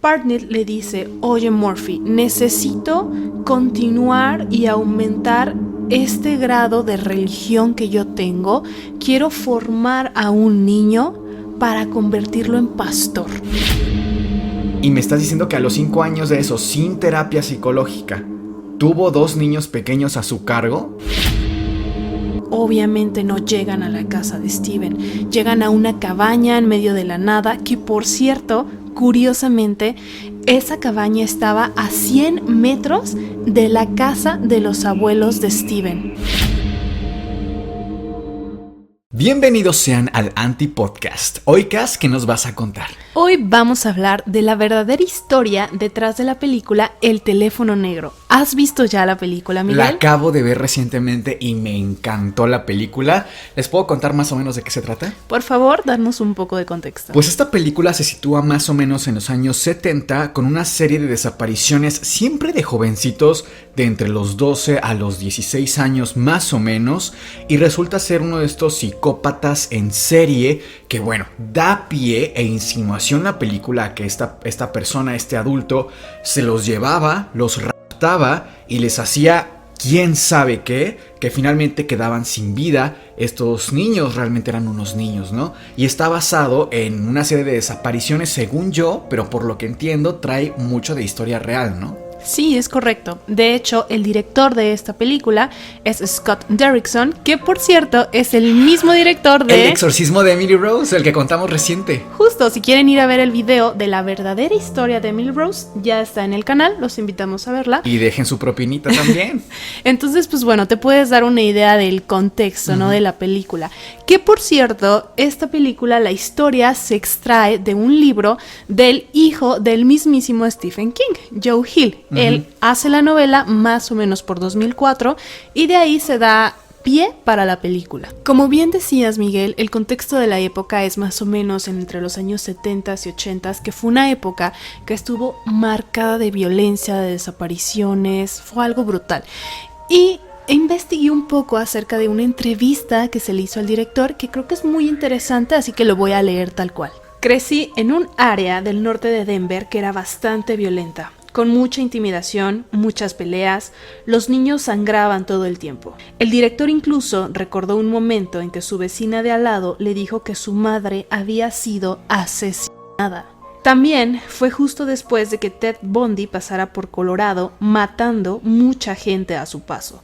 Parnell le dice: oye Murphy, necesito continuar y aumentar este grado de religión que yo tengo. Quiero formar a un niño para convertirlo en pastor. Y me estás diciendo que a los 5 años de eso, sin terapia psicológica, ¿tuvo 2 niños pequeños a su cargo? Obviamente no llegan a la casa de Steven, llegan a una cabaña en medio de la nada, que por cierto, curiosamente, esa cabaña estaba a 100 metros de la casa de los abuelos de Steven. Bienvenidos sean al Anti-Podcast. Hoy, Cas, ¿qué nos vas a contar? Hoy vamos a hablar de la verdadera historia detrás de la película El teléfono negro. ¿Has visto ya la película, Miguel? La acabo de ver recientemente y me encantó la película. ¿Les puedo contar más o menos de qué se trata? Por favor, danos un poco de contexto. Pues esta película se sitúa más o menos en los años 70 con una serie de desapariciones siempre de jovencitos de entre los 12 a los 16 años más o menos, y resulta ser uno de estos psicópatas en serie que, bueno, da pie e insinuación la película a que esta persona, este adulto, se los llevaba, los raptaba y les hacía quién sabe qué, que finalmente quedaban sin vida. Estos niños realmente eran unos niños, ¿no? Y está basado en una serie de desapariciones, según yo, pero por lo que entiendo trae mucho de historia real, ¿no? Sí, es correcto. De hecho, el director de esta película es Scott Derrickson, que por cierto es el mismo director de... El exorcismo de Emily Rose, el que contamos reciente. Justo, si quieren ir a ver el video de la verdadera historia de Emily Rose, ya está en el canal, los invitamos a verla. Y dejen su propinita también. Entonces, pues bueno, te puedes dar una idea del contexto, ¿no? De la película. Que por cierto, esta película, la historia se extrae de un libro del hijo del mismísimo Stephen King, Joe Hill. Él hace la novela más o menos por 2004 y de ahí se da pie para la película. Como bien decías, Miguel, el contexto de la época es más o menos entre los años 70 y 80, que fue una época que estuvo marcada de violencia, de desapariciones, fue algo brutal. Y investigué un poco acerca de una entrevista que se le hizo al director, que creo que es muy interesante, así que lo voy a leer tal cual. Crecí en un área del norte de Denver que era bastante violenta, con mucha intimidación, muchas peleas, los niños sangraban todo el tiempo. El director incluso recordó un momento en que su vecina de al lado le dijo que su madre había sido asesinada. También fue justo después de que Ted Bundy pasara por Colorado, matando mucha gente a su paso.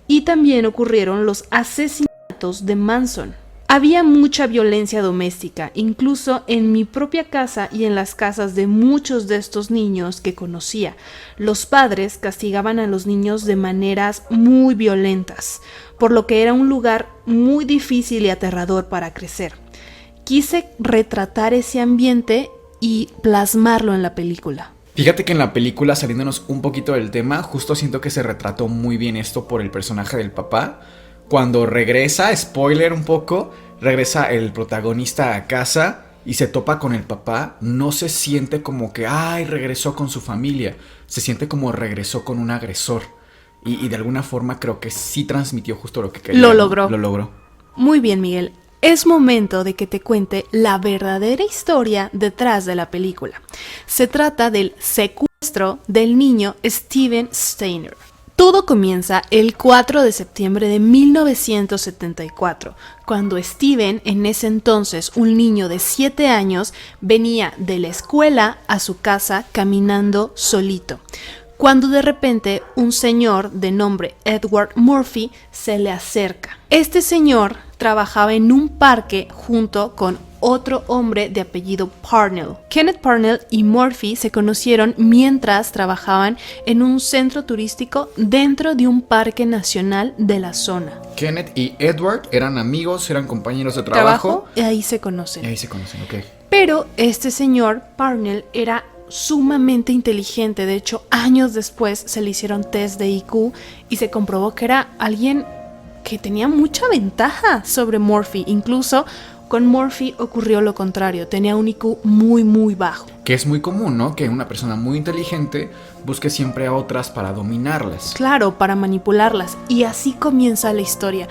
Y también ocurrieron los asesinatos de Manson. Había mucha violencia doméstica, incluso en mi propia casa y en las casas de muchos de estos niños que conocía. Los padres castigaban a los niños de maneras muy violentas, por lo que era un lugar muy difícil y aterrador para crecer. Quise retratar ese ambiente y plasmarlo en la película. Fíjate que en la película, saliéndonos un poquito del tema, justo siento que se retrató muy bien esto por el personaje del papá. Cuando regresa, spoiler un poco, regresa el protagonista a casa y se topa con el papá, no se siente como que, regresó con su familia, se siente como regresó con un agresor. Y de alguna forma creo que sí transmitió justo lo que quería. Lo logró. Lo logró. Muy bien, Miguel. Es momento de que te cuente la verdadera historia detrás de la película. Se trata del secuestro del niño Steven Steiner. Todo comienza el 4 de septiembre de 1974, cuando Steven, en ese entonces un niño de 7 años, venía de la escuela a su casa caminando solito, cuando de repente un señor de nombre Edward Murphy se le acerca. Este señor trabajaba en un parque junto con otro hombre de apellido Parnell. Kenneth Parnell y Murphy se conocieron mientras trabajaban en un centro turístico dentro de un parque nacional de la zona. Kenneth y Edward eran amigos, eran compañeros de trabajo. Y ahí se conocen. Ok. Pero este señor Parnell era sumamente inteligente. De hecho, años después se le hicieron test de IQ y se comprobó que era alguien que tenía mucha ventaja sobre Murphy. Incluso Con Murphy ocurrió lo contrario, tenía un IQ muy muy bajo. Que es muy común, ¿no? Que una persona muy inteligente busque siempre a otras para dominarlas. Claro, para manipularlas. Y así comienza la historia.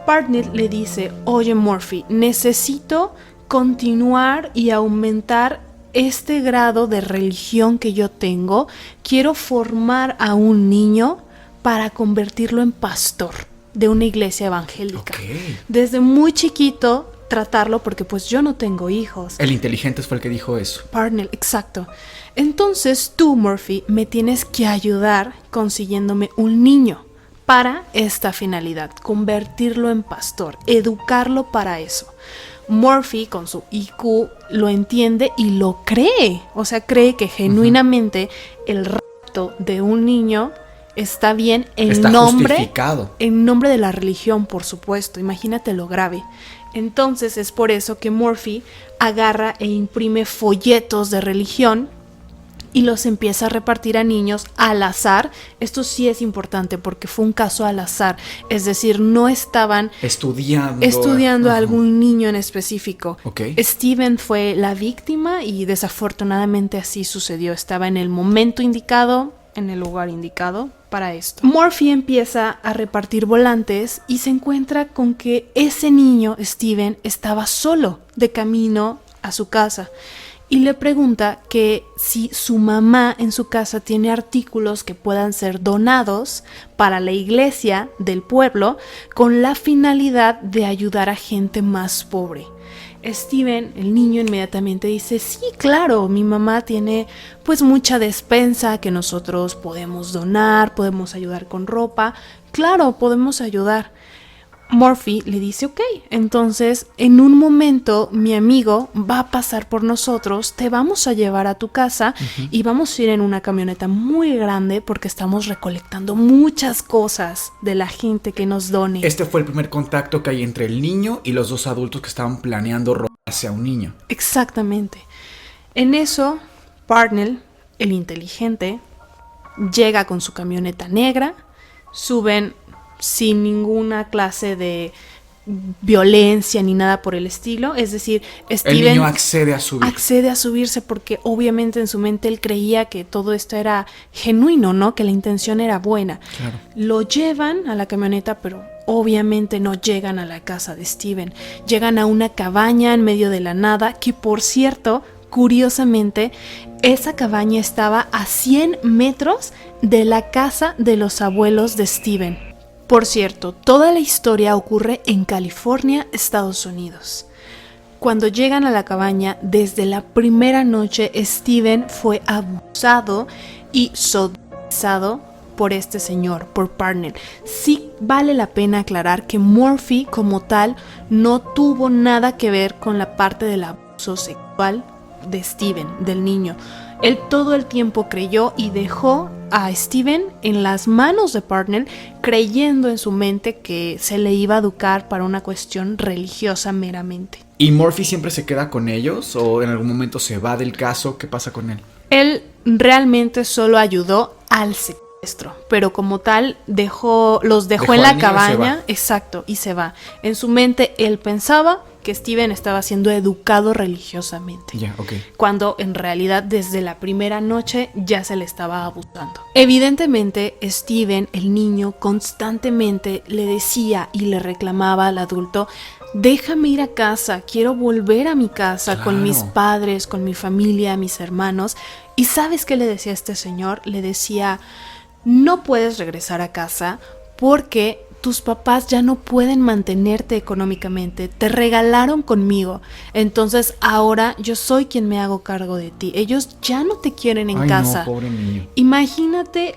Parnell le dice, oye Murphy, necesito continuar y aumentar este grado de religión que yo tengo. Quiero formar a un niño para convertirlo en pastor de una iglesia evangélica. Okay. Desde muy chiquito tratarlo porque pues yo no tengo hijos. El inteligente fue el que dijo eso. Parnell, exacto. Entonces tú, Murphy, me tienes que ayudar consiguiéndome un niño para esta finalidad, convertirlo en pastor, educarlo para eso. Murphy, con su IQ, lo entiende y lo cree. O sea, cree que genuinamente el rapto de un niño está bien está justificado. En nombre de la religión, por supuesto. Imagínate lo grave. Entonces es por eso que Murphy agarra e imprime folletos de religión y los empieza a repartir a niños al azar. Esto sí es importante porque fue un caso al azar. Es decir, no estaban estudiando a algún niño en específico. Okay. Steven fue la víctima y desafortunadamente así sucedió. Estaba en el momento indicado, en el lugar indicado para esto. Murphy empieza a repartir volantes y se encuentra con que ese niño, Steven, estaba solo de camino a su casa. Y le pregunta que si su mamá en su casa tiene artículos que puedan ser donados para la iglesia del pueblo con la finalidad de ayudar a gente más pobre. Steven, el niño, inmediatamente dice, sí, claro, mi mamá tiene pues mucha despensa que nosotros podemos donar, podemos ayudar con ropa, claro, podemos ayudar. Murphy le dice, ok, entonces en un momento mi amigo va a pasar por nosotros, te vamos a llevar a tu casa y vamos a ir en una camioneta muy grande porque estamos recolectando muchas cosas de la gente que nos done. Este fue el primer contacto que hay entre el niño y los dos adultos que estaban planeando robarse a un niño. Exactamente. En eso, Parnell, el inteligente, llega con su camioneta negra, suben sin ninguna clase de violencia ni nada por el estilo. Es decir, Steven el niño accede a subirse porque obviamente en su mente él creía que todo esto era genuino, ¿no? Que la intención era buena. Claro. Lo llevan a la camioneta, pero obviamente no llegan a la casa de Steven. Llegan a una cabaña en medio de la nada, que por cierto, curiosamente, esa cabaña estaba a 100 metros de la casa de los abuelos de Steven. Por cierto, toda la historia ocurre en California, Estados Unidos. Cuando llegan a la cabaña, desde la primera noche, Steven fue abusado y sodomizado por este señor, por Parnell. Sí vale la pena aclarar que Murphy, como tal, no tuvo nada que ver con la parte del abuso sexual de Steven, del niño. Él todo el tiempo creyó y dejó a Steven en las manos de Parnell, creyendo en su mente que se le iba a educar para una cuestión religiosa meramente. ¿Y Murphy siempre se queda con ellos o en algún momento se va del caso? ¿Qué pasa con él? Él realmente solo ayudó al secuestro, pero como tal los dejó en la cabaña, exacto, y se va. En su mente él pensaba que Steven estaba siendo educado religiosamente. Ya, ok. Cuando en realidad desde la primera noche ya se le estaba abusando. Evidentemente, Steven, el niño, constantemente le decía y le reclamaba al adulto, déjame ir a casa, quiero volver a mi casa, claro, con mis padres, con mi familia, mis hermanos. ¿Y sabes qué le decía este señor? Le decía, no puedes regresar a casa porque tus papás ya no pueden mantenerte económicamente, te regalaron conmigo, entonces ahora yo soy quien me hago cargo de ti, ellos ya no te quieren en casa. No, pobre niño. Imagínate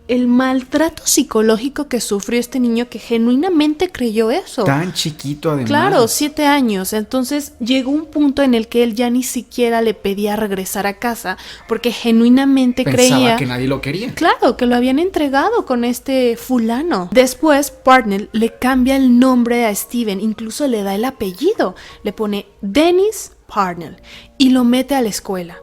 el maltrato psicológico que sufrió este niño que genuinamente creyó eso. Tan chiquito además. Claro, 7 años. Entonces llegó un punto en el que él ya ni siquiera le pedía regresar a casa porque genuinamente pensaba que nadie lo quería. Claro, que lo habían entregado con este fulano. Después Parnell le cambia el nombre a Steven, incluso le da el apellido. Le pone Dennis Parnell y lo mete a la escuela.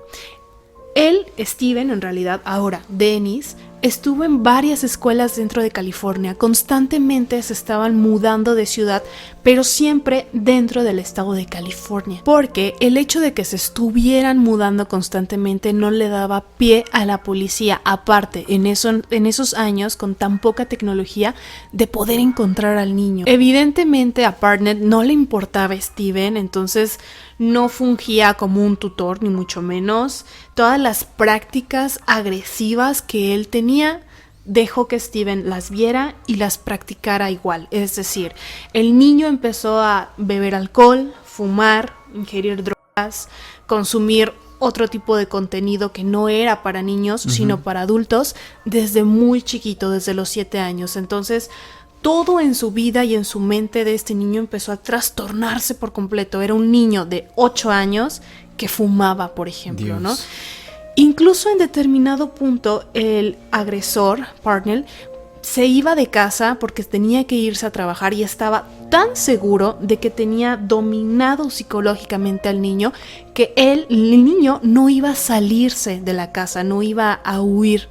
Él, Steven, en realidad ahora Dennis, estuvo en varias escuelas dentro de California. Constantemente se estaban mudando de ciudad, pero siempre dentro del estado de California. Porque el hecho de que se estuvieran mudando constantemente no le daba pie a la policía, aparte en esos años con tan poca tecnología, de poder encontrar al niño. Evidentemente a Barnett no le importaba Steven, entonces no fungía como un tutor, ni mucho menos. Todas las prácticas agresivas que él tenía, dejó que Steven las viera y las practicara igual. Es decir, el niño empezó a beber alcohol, fumar, ingerir drogas, consumir otro tipo de contenido que no era para niños, sino para adultos, desde muy chiquito, desde los 7 años. Entonces, todo en su vida y en su mente de este niño empezó a trastornarse por completo. Era un niño de 8 años que fumaba, por ejemplo, Dios. ¿no? Incluso en determinado punto el agresor, Parnell, se iba de casa porque tenía que irse a trabajar y estaba tan seguro de que tenía dominado psicológicamente al niño que el niño no iba a salirse de la casa, no iba a huir.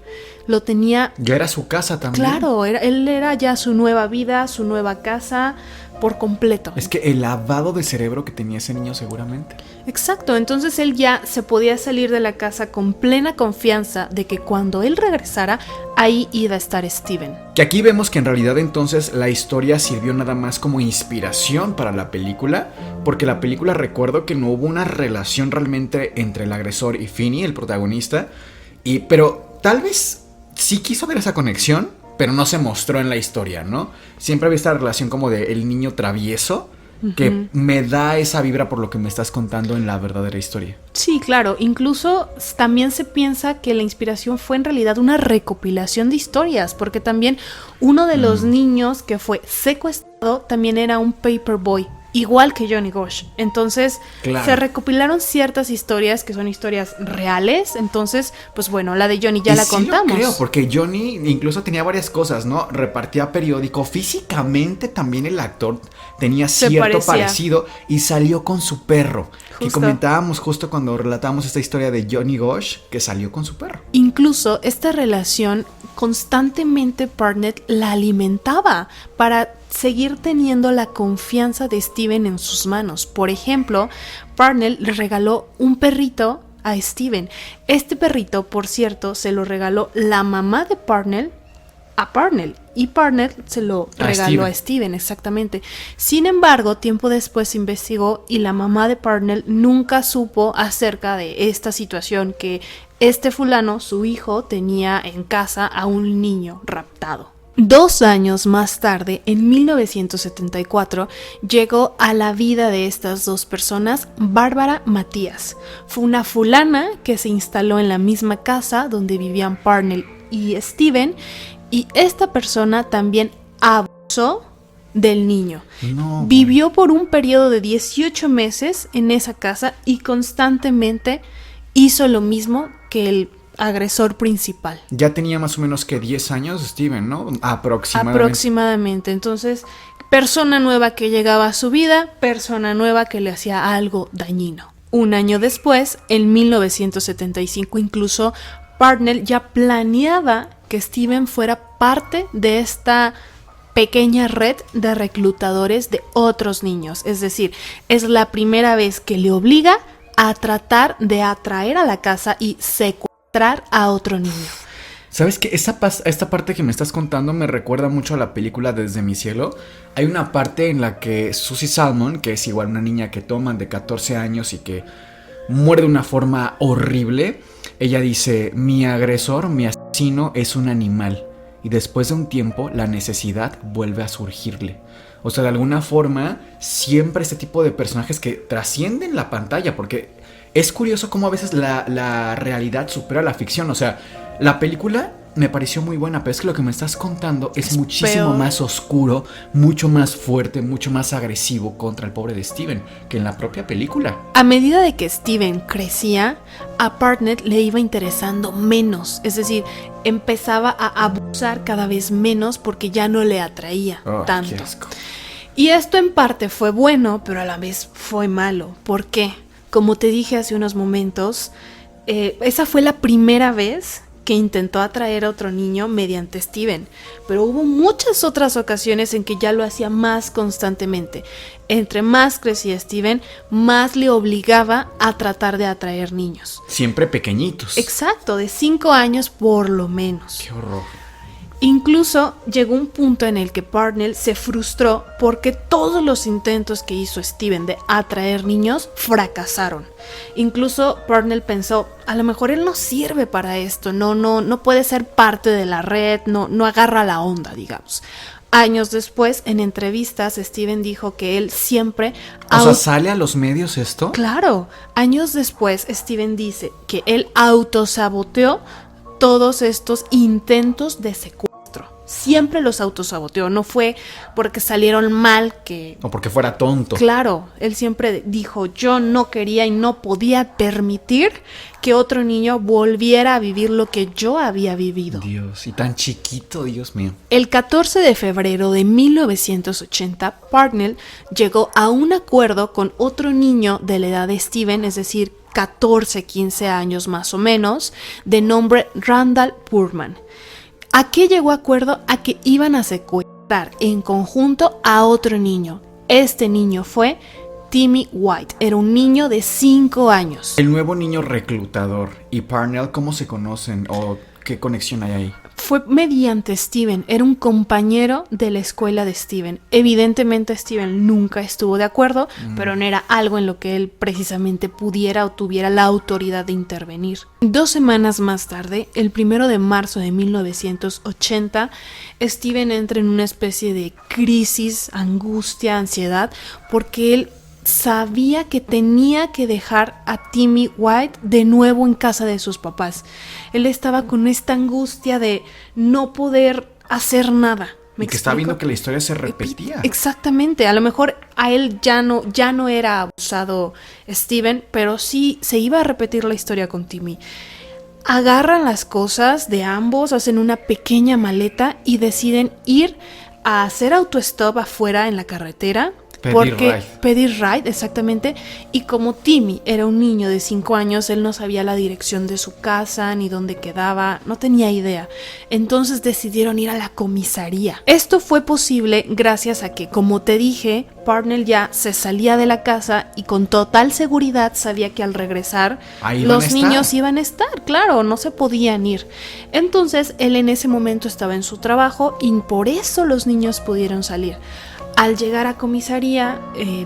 Lo tenía... Ya era su casa también. Claro, él era ya su nueva vida, su nueva casa por completo. Es que el lavado de cerebro que tenía ese niño seguramente. Exacto, entonces él ya se podía salir de la casa con plena confianza de que cuando él regresara, ahí iba a estar Steven. Que aquí vemos que en realidad entonces la historia sirvió nada más como inspiración para la película, porque la película, recuerdo que no hubo una relación realmente entre el agresor y Finney, el protagonista, pero tal vez sí quiso ver esa conexión, pero no se mostró en la historia, ¿no? Siempre había esta relación como de el niño travieso, que me da esa vibra por lo que me estás contando en la verdadera historia. Sí, claro. Incluso también se piensa que la inspiración fue en realidad una recopilación de historias, porque también uno de los niños que fue secuestrado también era un paperboy, igual que Johnny Gosch. Entonces, claro, se recopilaron ciertas historias que son historias reales. Entonces, pues bueno, la de Johnny ya la contamos. Lo creo, porque Johnny incluso tenía varias cosas, ¿no? Repartía periódico. Físicamente también el actor tenía cierto parecido y salió con su perro. Que comentábamos justo cuando relatábamos esta historia de Johnny Gosch, que salió con su perro. Incluso esta relación constantemente Barnett la alimentaba para seguir teniendo la confianza de Steven en sus manos. Por ejemplo, Barnett le regaló un perrito a Steven. Este perrito, por cierto, se lo regaló la mamá de Barnett a Barnett, y Barnett se lo regaló a Steven, exactamente. Sin embargo, tiempo después se investigó y la mamá de Barnett nunca supo acerca de esta situación, que este fulano, su hijo, tenía en casa a un niño raptado. 2 años más tarde, en 1974, llegó a la vida de estas dos personas Bárbara Matías. Fue una fulana que se instaló en la misma casa donde vivían Barnett y Steven, y esta persona también abusó del niño. Vivió por un periodo de 18 meses en esa casa y constantemente hizo lo mismo que el agresor principal. Ya tenía más o menos que 10 años Steven, ¿no? Aproximadamente. Entonces, persona nueva que llegaba a su vida, persona nueva que le hacía algo dañino. Un año después, en 1975, incluso Barnett ya planeaba que Steven fuera parte de esta pequeña red de reclutadores de otros niños. Es decir, es la primera vez que le obliga a tratar de atraer a la casa y secuestrar a otro niño. ¿Sabes qué? Esta parte que me estás contando me recuerda mucho a la película Desde mi cielo. Hay una parte en la que Susie Salmon, que es igual una niña que toman de 14 años y que muere de una forma horrible, ella dice: mi agresor, mi asesino es un animal. Y después de un tiempo, la necesidad vuelve a surgirle. O sea, de alguna forma, siempre este tipo de personajes que trascienden la pantalla, porque es curioso cómo a veces la realidad supera la ficción. O sea, la película me pareció muy buena, pero es que lo que me estás contando es muchísimo más oscuro, mucho más fuerte, mucho más agresivo contra el pobre de Steven que en la propia película. A medida de que Steven crecía, a Barnett le iba interesando menos. Es decir, empezaba a abusar cada vez menos porque ya no le atraía tanto. Qué asco. Y esto en parte fue bueno, pero a la vez fue malo. ¿Por qué? Como te dije hace unos momentos, esa fue la primera vez que intentó atraer a otro niño mediante Steven, pero hubo muchas otras ocasiones en que ya lo hacía más constantemente. Entre más crecía Steven, más le obligaba a tratar de atraer niños. Siempre pequeñitos. Exacto, de 5 años por lo menos. Qué horror. Incluso llegó un punto en el que Parnell se frustró porque todos los intentos que hizo Steven de atraer niños fracasaron. Incluso Parnell pensó, a lo mejor él no sirve para esto, no puede ser parte de la red, no agarra la onda, digamos. Años después, en entrevistas, Steven dijo que él siempre... O sea, ¿sale a los medios esto? Claro, años después Steven dice que él autosaboteó todos estos intentos de secuestro. Siempre los autosaboteó, no fue porque salieron mal que... O porque fuera tonto. Claro, él siempre dijo, yo no quería y no podía permitir que otro niño volviera a vivir lo que yo había vivido. Dios, y tan chiquito, Dios mío. El 14 de febrero de 1980, Parnell llegó a un acuerdo con otro niño de la edad de Steven, es decir, 14, 15 años más o menos, de nombre Randall Purman. ¿A qué llegó acuerdo? A que iban a secuestrar en conjunto a otro niño. Este niño fue Timmy White. Era un niño de 5 años. El nuevo niño reclutador y Parnell, ¿cómo se conocen o qué conexión hay ahí? Fue mediante Steven, era un compañero de la escuela de Steven. Evidentemente Steven nunca estuvo de acuerdo, pero no era algo en lo que él precisamente pudiera o tuviera la autoridad de intervenir. 2 semanas más tarde, el 1 de marzo de 1980, Steven entra en una especie de crisis, angustia, ansiedad, porque él sabía que tenía que dejar a Timmy White de nuevo en casa de sus papás. Él estaba con esta angustia de no poder hacer nada. Y que estaba viendo que la historia se repetía. Exactamente, a lo mejor a él ya no era abusado Steven, pero sí se iba a repetir la historia con Timmy. Agarran las cosas de ambos, hacen una pequeña maleta y deciden ir a hacer autostop afuera en la carretera. Pedir ride, exactamente. Y como Timmy era un niño de 5 años, él no sabía la dirección de su casa ni dónde quedaba, no tenía idea. Entonces decidieron ir a la comisaría. Esto fue posible gracias a que, como te dije, Parnell ya se salía de la casa y con total seguridad sabía que al regresar los niños iban a estar, claro, no se podían ir. Entonces él en ese momento estaba en su trabajo y por eso los niños pudieron salir. Al llegar a comisaría,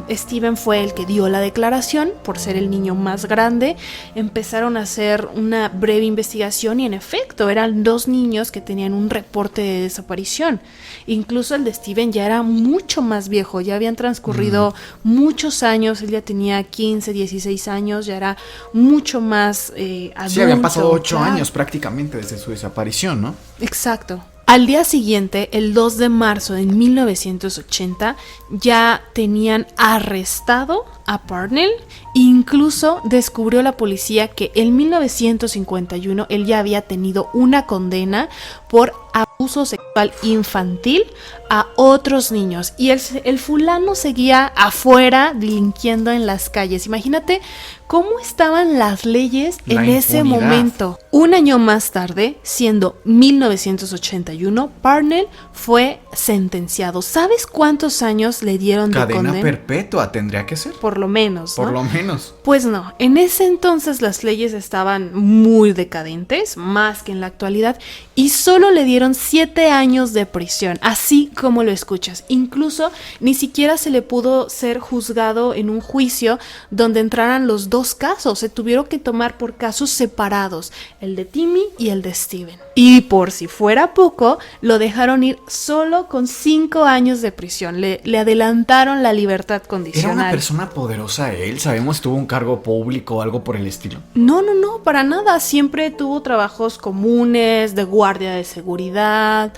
Steven fue el que dio la declaración por ser el niño más grande. Empezaron a hacer una breve investigación y en efecto eran 2 niños que tenían un reporte de desaparición. Incluso el de Steven ya era mucho más viejo, ya habían transcurrido muchos años, él ya tenía 15, 16 años, ya era mucho más adulto. Sí, habían pasado 8 años prácticamente desde su desaparición, ¿no? Exacto. Al día siguiente, el 2 de marzo de 1980, ya tenían arrestado a Parnell. Incluso descubrió la policía que en 1951 él ya había tenido una condena por abuso sexual infantil a otros niños. Y el fulano seguía afuera delinquiendo en las calles. Imagínate cómo estaban las leyes en ese momento. Un año más tarde, siendo 1981, Parnell fue sentenciado. ¿Sabes cuántos años le dieron de condena? Cadena perpetua tendría que ser. Por lo menos, ¿no? Por lo menos. Pues no, en ese entonces las leyes estaban muy decadentes, más que en la actualidad, y solo le dieron 7 años de prisión, así como lo escuchas. Incluso ni siquiera se le pudo ser juzgado en un juicio donde entraran los 2 casos, se tuvieron que tomar por casos separados, el de Timmy y el de Steven. Y por si fuera poco, lo dejaron ir solo con 5 años de prisión, le adelantaron la libertad condicional. ¿Era una persona poderosa él? ¿Sabemos si tuvo un cargo público o algo por el estilo? No, para nada. Siempre tuvo trabajos comunes, de guardia de seguridad,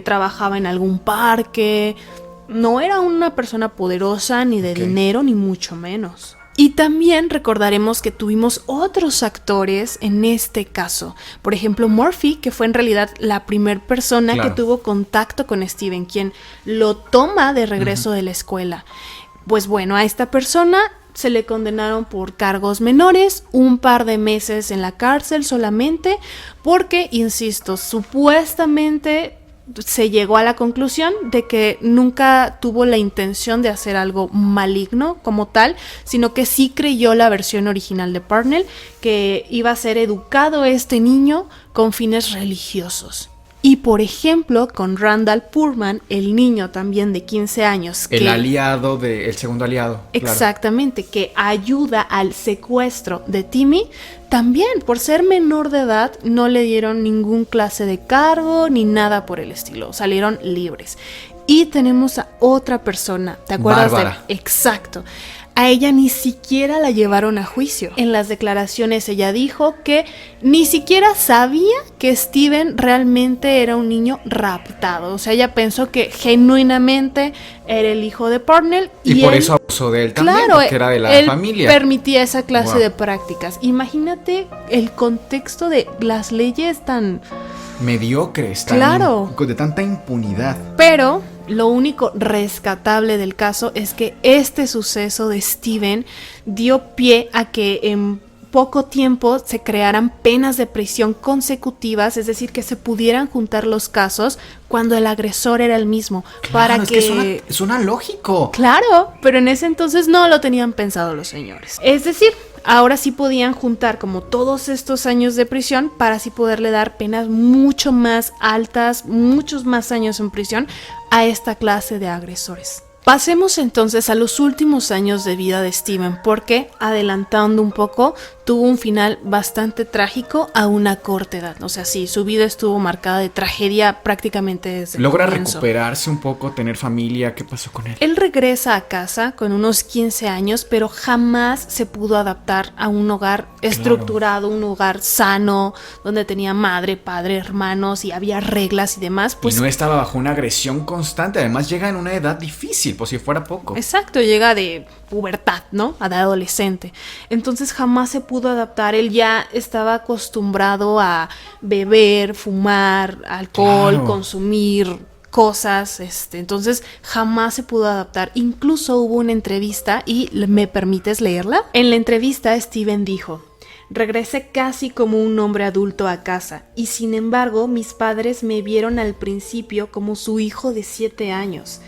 trabajaba en algún parque. No era una persona poderosa, ni de dinero, ni mucho menos. Y también recordaremos que tuvimos otros actores en este caso. Por ejemplo, Murphy, que fue en realidad la primera persona que tuvo contacto con Steven, quien lo toma de regreso de la escuela. Pues bueno, a esta persona se le condenaron por cargos menores, un par de meses en la cárcel solamente, porque, insisto, supuestamente se llegó a la conclusión de que nunca tuvo la intención de hacer algo maligno como tal, sino que sí creyó la versión original de Parnell, que iba a ser educado este niño con fines religiosos. Y por ejemplo, con Randall Pullman, el niño también de 15 años. El segundo aliado. Exactamente, claro, que ayuda al secuestro de Timmy. También, por ser menor de edad, no le dieron ningún clase de cargo ni nada por el estilo. Salieron libres. Y tenemos a otra persona, ¿te acuerdas? Bárbara. Exacto. A ella ni siquiera la llevaron a juicio. En las declaraciones ella dijo que ni siquiera sabía que Steven realmente era un niño raptado. O sea, ella pensó que genuinamente era el hijo de Parnell. Y por eso abusó de él también, claro, porque era de la familia. Permitía esa clase de prácticas. Imagínate el contexto de las leyes tan mediocres, claro, de tanta impunidad. Pero lo único rescatable del caso es que este suceso de Steven dio pie a que en poco tiempo se crearan penas de prisión consecutivas, es decir, que se pudieran juntar los casos cuando el agresor era el mismo. Claro, para es que suena lógico. Claro, pero en ese entonces no lo tenían pensado los señores. Es decir, ahora sí podían juntar como todos estos años de prisión para así poderle dar penas mucho más altas, muchos más años en prisión a esta clase de agresores. Pasemos entonces a los últimos años de vida de Steven, porque, adelantando un poco, tuvo un final bastante trágico a una corta edad. O sea, sí, su vida estuvo marcada de tragedia prácticamente desde el ¿Logra comienzo. recuperarse un poco, tener familia? ¿Qué pasó con él? Él regresa a casa con unos 15 años, pero jamás se pudo adaptar a un hogar estructurado, un hogar sano, donde tenía madre, padre, hermanos y había reglas y demás. Pues, y no estaba bajo una agresión constante, además llega en una edad difícil, por si fuera poco. Exacto, llega de pubertad, ¿no? A de adolescente. Entonces jamás se pudo adaptar. Él ya estaba acostumbrado a beber, fumar, alcohol, claro, consumir cosas, entonces jamás se pudo adaptar. Incluso hubo una entrevista, y ¿me permites leerla? En la entrevista Steven dijo: regresé casi como un hombre adulto a casa, y sin embargo mis padres me vieron al principio como su hijo de 7 años.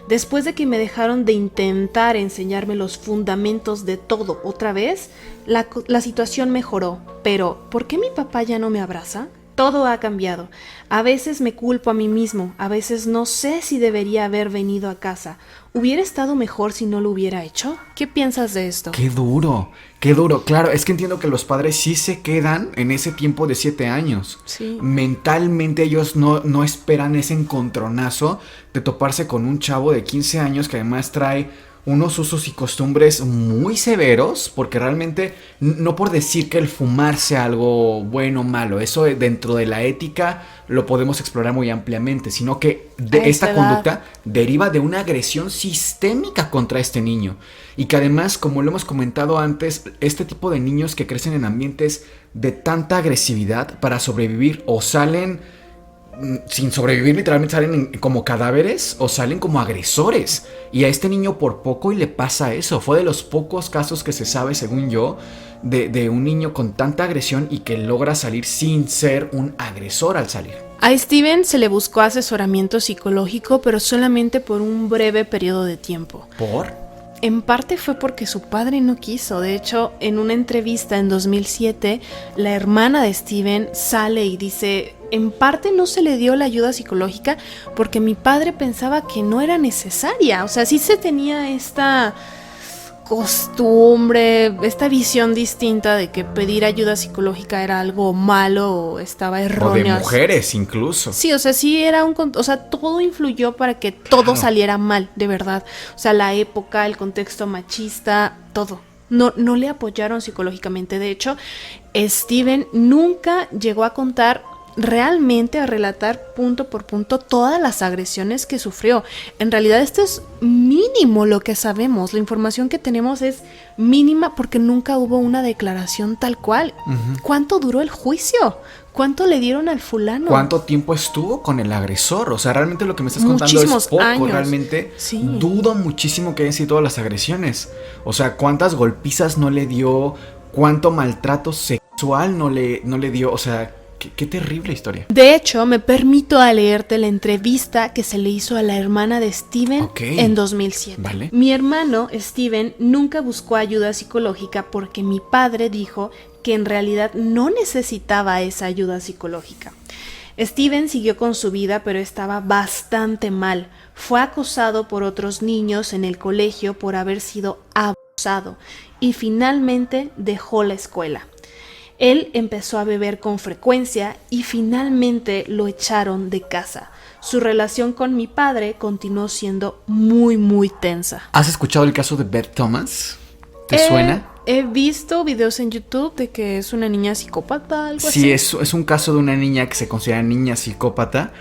Después de que me dejaron de intentar enseñarme los fundamentos de todo otra vez, la situación mejoró. Pero, ¿por qué mi papá ya no me abraza? Todo ha cambiado. A veces me culpo a mí mismo, a veces no sé si debería haber venido a casa. ¿Hubiera estado mejor si no lo hubiera hecho? ¿Qué piensas de esto? Qué duro. Claro, es que entiendo que los padres sí se quedan en ese tiempo de 7 años. Sí. Mentalmente ellos no esperan ese encontronazo de toparse con un chavo de 15 años que además trae unos usos y costumbres muy severos, porque realmente, no por decir que el fumar sea algo bueno o malo, eso dentro de la ética lo podemos explorar muy ampliamente, sino que esta conducta deriva de una agresión sistémica contra este niño, y que además, como lo hemos comentado antes, este tipo de niños que crecen en ambientes de tanta agresividad, para sobrevivir o salen sin sobrevivir, literalmente salen como cadáveres o salen como agresores. Y a este niño por poco y le pasa eso. Fue de los pocos casos que se sabe, según yo, de un niño con tanta agresión y que logra salir sin ser un agresor al salir. A Steven se le buscó asesoramiento psicológico, pero solamente por un breve periodo de tiempo. ¿Por? En parte fue porque su padre no quiso. De hecho, en una entrevista en 2007, la hermana de Steven sale y dice: en parte no se le dio la ayuda psicológica porque mi padre pensaba que no era necesaria. O sea, sí se tenía esta costumbre, esta visión distinta de que pedir ayuda psicológica era algo malo o estaba erróneo. O de mujeres incluso. Sí, o sea, sí era o sea, todo influyó para que todo saliera mal, de verdad. O sea, la época, el contexto machista, todo. No le apoyaron psicológicamente. De hecho, Steven nunca llegó a contar realmente a relatar punto por punto todas las agresiones que sufrió. En realidad esto es mínimo lo que sabemos, la información que tenemos es mínima porque nunca hubo una declaración tal cual. ¿Cuánto duró el juicio? ¿Cuánto le dieron al fulano? ¿Cuánto tiempo estuvo con el agresor? O sea, realmente lo que me estás contando Muchísimos es poco. años. Realmente Sí. dudo muchísimo que hayan sido todas las agresiones. O sea, ¿cuántas golpizas no le dio? ¿Cuánto maltrato sexual no le dio? O sea, qué terrible historia. De hecho, me permito a leerte la entrevista que se le hizo a la hermana de Steven en 2007. Vale. Mi hermano, Steven, nunca buscó ayuda psicológica porque mi padre dijo que en realidad no necesitaba esa ayuda psicológica. Steven siguió con su vida, pero estaba bastante mal. Fue acosado por otros niños en el colegio por haber sido abusado y finalmente dejó la escuela. Él empezó a beber con frecuencia y finalmente lo echaron de casa. Su relación con mi padre continuó siendo muy tensa. ¿Has escuchado el caso de Beth Thomas? ¿Te suena? He visto videos en YouTube de que es una niña psicópata, algo así. Sí, es un caso de una niña que se considera niña psicópata.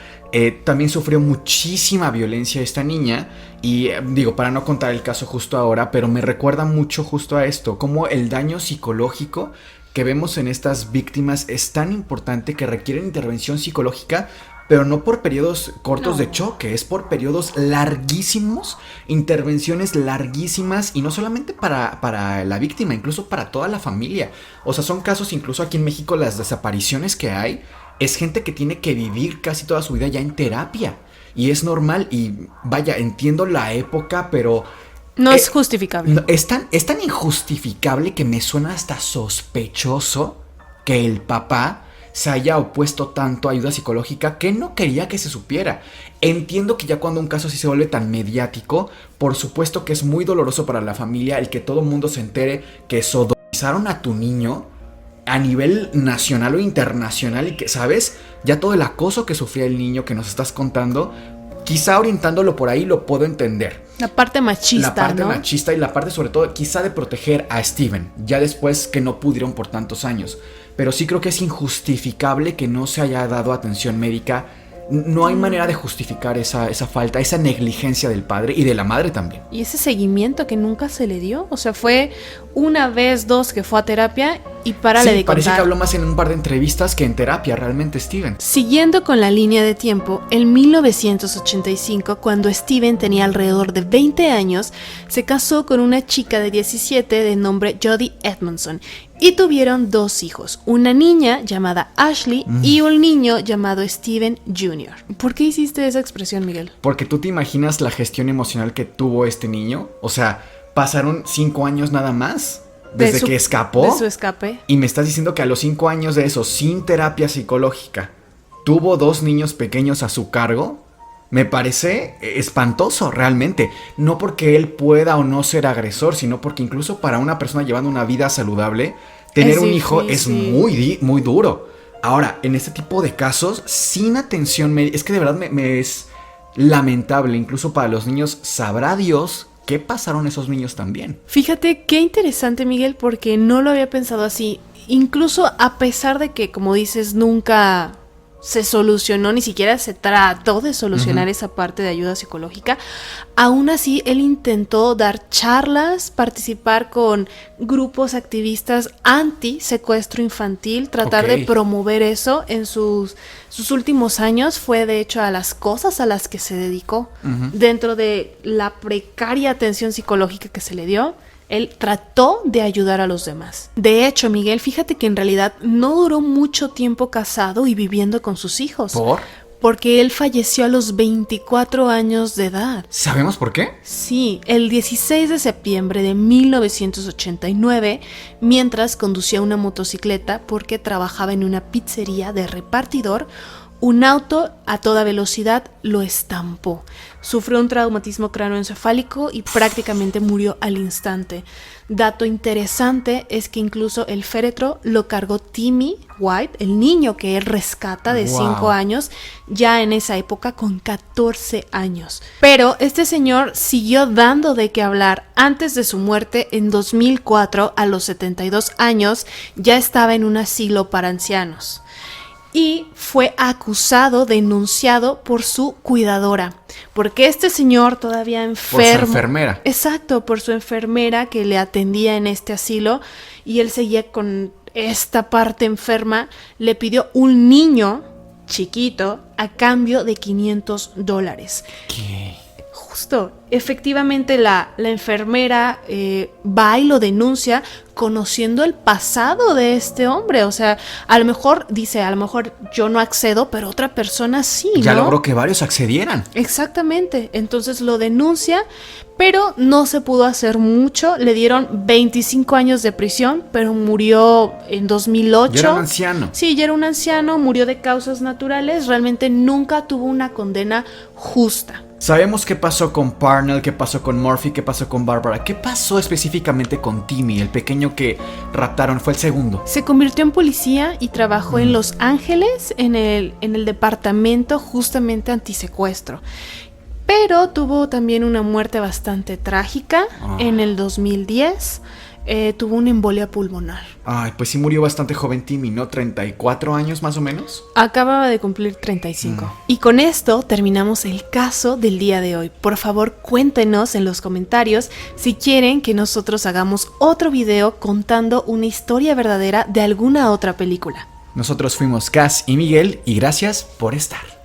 También sufrió muchísima violencia esta niña. Y digo, para no contar el caso justo ahora, pero me recuerda mucho justo a esto, como el daño psicológico que vemos en estas víctimas es tan importante que requieren intervención psicológica, pero no por periodos cortos de choque, es por periodos larguísimos, intervenciones larguísimas, y no solamente para la víctima, incluso para toda la familia. O sea, son casos, incluso aquí en México, las desapariciones que hay, es gente que tiene que vivir casi toda su vida ya en terapia, y es normal, y vaya, entiendo la época, pero no es justificable. No, es tan injustificable que me suena hasta sospechoso que el papá se haya opuesto tanto a ayuda psicológica que no quería que se supiera. Entiendo que ya cuando un caso así se vuelve tan mediático, por supuesto que es muy doloroso para la familia el que todo el mundo se entere que sodomizaron a tu niño a nivel nacional o internacional, y que, ¿sabes? Ya todo el acoso que sufría el niño que nos estás contando, quizá orientándolo por ahí lo puedo entender. La parte machista, La parte ¿no? machista, y la parte sobre todo quizá de proteger a Steven, ya después que no pudieron por tantos años. Pero sí creo que es injustificable que no se haya dado atención médica. No hay manera de justificar esa falta, esa negligencia del padre y de la madre también. Y ese seguimiento que nunca se le dio. O sea, fue una vez, dos que fue a terapia y párale de contar. Parece que habló más en un par de entrevistas que en terapia, realmente, Steven. Siguiendo con la línea de tiempo, en 1985, cuando Steven tenía alrededor de 20 años, se casó con una chica de 17 de nombre Jodie Edmondson y tuvieron 2 hijos, una niña llamada Ashley y un niño llamado Steven Jr. ¿Por qué hiciste esa expresión, Miguel? Porque tú te imaginas la gestión emocional que tuvo este niño. O sea, pasaron 5 años nada más desde que escapó. De su escape. Y me estás diciendo que a los 5 años de eso, sin terapia psicológica, tuvo 2 niños pequeños a su cargo. Me parece espantoso, realmente. No porque él pueda o no ser agresor, sino porque incluso para una persona llevando una vida saludable, tener un hijo es muy duro. Ahora, en este tipo de casos, sin atención médica, es que de verdad me es lamentable. Incluso para los niños, sabrá Dios qué pasaron esos niños también. Fíjate qué interesante, Miguel, porque no lo había pensado así. Incluso a pesar de que, como dices, nunca se solucionó, ni siquiera se trató de solucionar esa parte de ayuda psicológica, aún así él intentó dar charlas, participar con grupos activistas anti secuestro infantil, tratar de promover eso en sus últimos años. Fue de hecho a las cosas a las que se dedicó dentro de la precaria atención psicológica que se le dio. Él trató de ayudar a los demás. De hecho, Miguel, fíjate que en realidad no duró mucho tiempo casado y viviendo con sus hijos. ¿Por? Porque él falleció a los 24 años de edad. ¿Sabemos por qué? Sí, el 16 de septiembre de 1989, mientras conducía una motocicleta porque trabajaba en una pizzería de repartidor, un auto a toda velocidad lo estampó. Sufrió un traumatismo cráneoencefálico y prácticamente murió al instante. Dato interesante es que incluso el féretro lo cargó Timmy White, el niño que él rescata de 5 años, ya en esa época con 14 años. Pero este señor siguió dando de qué hablar. Antes de su muerte, en 2004, a los 72 años, ya estaba en un asilo para ancianos. y fue acusado, denunciado por su cuidadora, porque este señor todavía enfermo. Por su enfermera. Exacto, por su enfermera que le atendía en este asilo, y él seguía con esta parte enferma. Le pidió un niño chiquito a cambio de $500. ¿Qué? Justo, efectivamente la enfermera va y lo denuncia, conociendo el pasado de este hombre. O sea, a lo mejor dice, a lo mejor yo no accedo, pero otra persona sí, ¿no? Ya logró que varios accedieran. Exactamente, entonces lo denuncia, pero no se pudo hacer mucho. Le dieron 25 años de prisión, pero murió en 2008. Ya era un anciano. Sí, ya era un anciano, murió de causas naturales, realmente nunca tuvo una condena justa. Sabemos qué pasó con Parnell, qué pasó con Murphy, qué pasó con Barbara. ¿Qué pasó específicamente con Timmy, el pequeño que raptaron? Fue el segundo. Se convirtió en policía y trabajó en Los Ángeles, en el departamento justamente antisecuestro. Pero tuvo también una muerte bastante trágica en el 2010. Tuvo una embolia pulmonar. Ay, pues sí murió bastante joven Timmy, ¿no? 34 años más o menos. Acababa de cumplir 35. Y con esto terminamos el caso del día de hoy. Por favor, cuéntenos en los comentarios si quieren que nosotros hagamos otro video contando una historia verdadera de alguna otra película. Nosotros fuimos Cass y Miguel y gracias por estar.